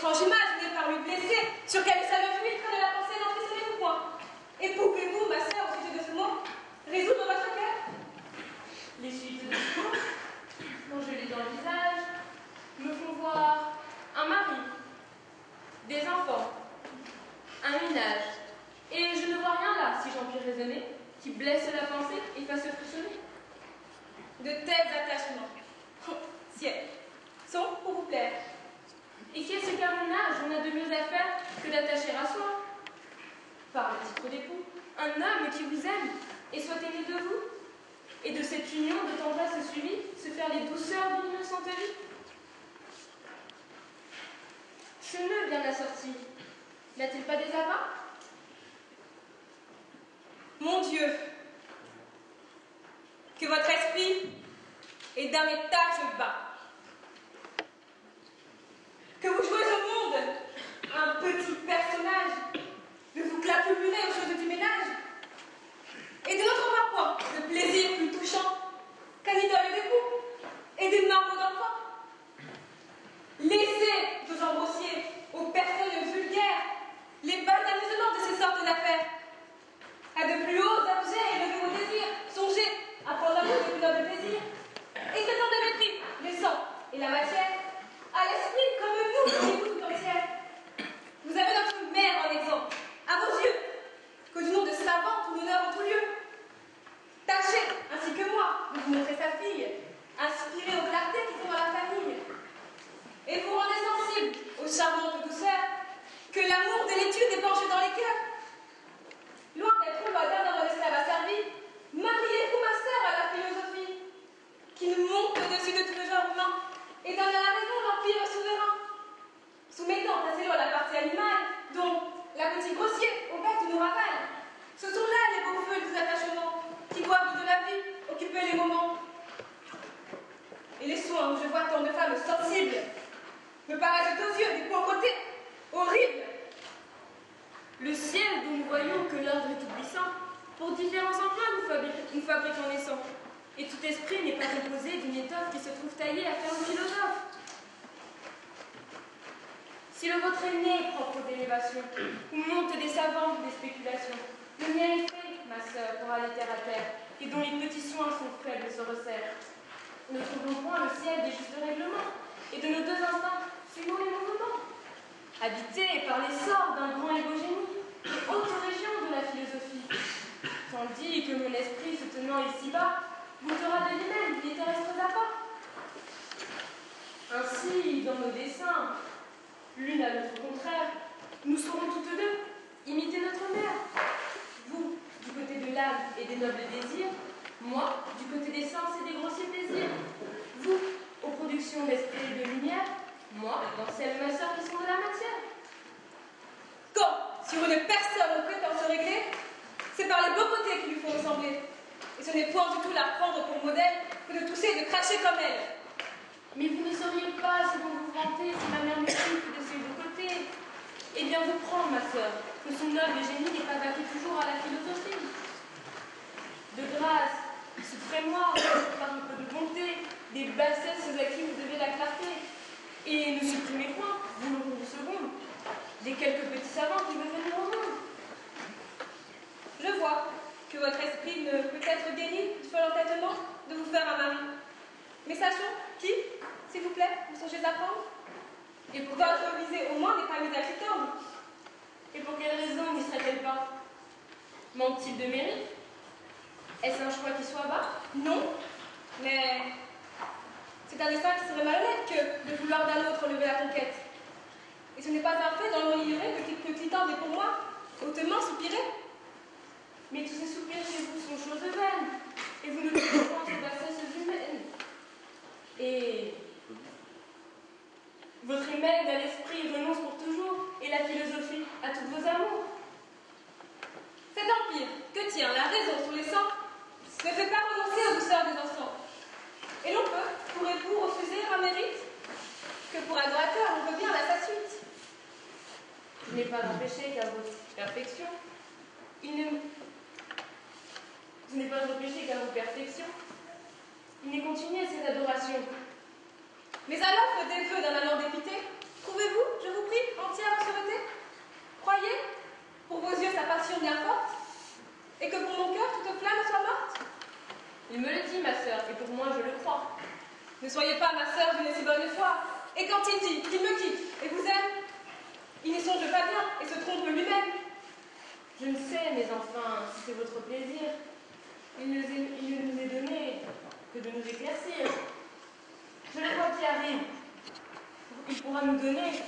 étrange image venait par lui blesser, sur quelle saveur fluide prenait la pensée d'entrer sur les points. Et pouvez-vous, ma sœur, au sujet de ce mot, résoudre votre cœur? Les suites de discours, quand je lis dans le visage, me font voir un mari, des enfants, un ménage. Et je ne vois rien là, si j'en puis raisonner, qui blesse la pensée et fasse frissonner. De tels attachements, ciel, sont pour vous plaire. Et qu'est-ce qu'à mon âge on a de mieux à faire que d'attacher à soi? Par le titre d'époux, un homme qui vous aime et soit aimé de vous, et de cette union de tendresse suivie, se faire les douceurs d'une innocente vie. Ce nœud bien assorti, n'a-t-il pas des appas? Mon Dieu, que votre esprit est d'un étage bas, que vous jouez au monde un petit personnage, de vous claquemuler aux choses du ménage, et de notre point de plaisir plus touchant qu'un idole d'époux et des marmots d'enfants. Laissez, vous embossiez, aux personnes vulgaires les bases amusements de ces sortes d'affaires. À de plus hauts objets élevez vos désirs, songez à prendre l'amour des plus nobles plaisirs. Et que tant de mépris, le sang et la matière, à l'esprit comme nous, et vous tout entière. Vous avez notre mère en exemple, à vos yeux, que du nom de savante ou d'honneur en tout lieu. Tâchez, ainsi que moi, de vous montrer sa fille, inspirée aux clartés qui sont dans la famille. Et vous rendez sensible aux charmantes douceurs que l'amour de l'étude est penché dans les cœurs. Loin d'être loisir dans mon esclave asservi, mariez-vous, ma sœur, à la philosophie, qui nous monte au-dessus de tout le genre humain et donne à la raison l'empire souverain. Soumettant assez loin la partie animale, dont l'appétit grossier au bête nous ravale. Ce sont là les beaux feux des attachements qui boivent de la vie, occuper les moments. Et les soins où je vois tant de femmes sensibles me paraissent aux yeux des pauvretés horribles. Le ciel dont nous voyons que l'ordre est tout puissant, pour différents emplois nous fabrique en naissant. Et tout esprit n'est pas composé d'une étoffe qui se trouve taillée à faire le philosophe. Si le vôtre est né propre d'élévation, où montent des savants, des spéculations, le mien est fait, ma sœur, pour aller terre à terre, et dont les petits soins sont faibles se resserrent. Ne trouvons point le ciel des justes règlements, et de nos deux instincts, suivons les mouvements. Habité par les sorts d'un grand et beau génie, haute région de la philosophie, tandis que mon esprit se tenant ici-bas, goûtera de lui-même les terrestres appâts. Ainsi, dans nos desseins, l'une à l'autre contraire, nous saurons toutes deux imiter notre mère. Vous, du côté de l'âme et des nobles désirs, moi, du côté des sens et des grossiers plaisirs. Vous, aux productions d'esprit et de lumière, moi, dans celles, ma sœur, qui sont de la matière. Quand, sur une personne on prétend se régler, c'est par les beaux côtés qui lui font ressembler. Et ce n'est point du tout la prendre pour modèle que de tousser et de cracher comme elle. Mais vous ne sauriez pas ce dont vous vantez si ma mère m'écoute de ces deux côtés. Eh bien, vous prendre, ma sœur, que son noble génie n'est pas vaqué toujours à la philosophie. De grâce, souffrez-moi, par un peu de bonté, des bassesses à qui vous devez la clarté. Et ne supprimez point, vous l'aurez une seconde, des quelques petits savants qui veulent venir au monde. Je vois que votre esprit ne peut être guéri du seul entêtement de vous faire un mari. Mais sachons qui, s'il vous plaît, vous songez à prendre. Et pour votre visée au moins n'est pas mise à s'étendre. Et pour quelle raison n'y serait-elle pas? Manque-t-il de mérite? Est-ce un choix qui soit bas? Non, mais c'est un dessein qui serait malhonnête que de vouloir d'un autre lever la conquête. Et ce n'est pas un fait dans le monde ignoré que petit temps est pour moi, hautement soupirer. Mais tous ces soupirs chez vous sont choses vaines, et vous ne trouvez pas ces bassesses humaines. Et votre hymen à l'esprit renonce pour toujours, et la philosophie à tous vos amours. Cet empire que tient la raison sur les sangs ne fait pas renoncer aux douceurs des enfants. Et l'on peut, pourrez-vous refuser un mérite que pour adorateur on veut bien à sa suite? Je n'ai pas d'empêché qu'à vos perfections, ce n'est pas d'empêcher qu'à vos perfections, il n'ait continué cette adoration. Mais à l'offre des vœux d'un amant dépité, trouvez-vous, je vous prie, Ne soyez pas ma sœur d'une si bonne foi. Et quand il dit qu'il me quitte et vous aime, il n'y songe pas bien et se trompe lui-même. Je ne sais, mais enfin, si c'est votre plaisir, il ne nous est donné que de nous éclaircir. Je le vois qui arrive. Il pourra nous donner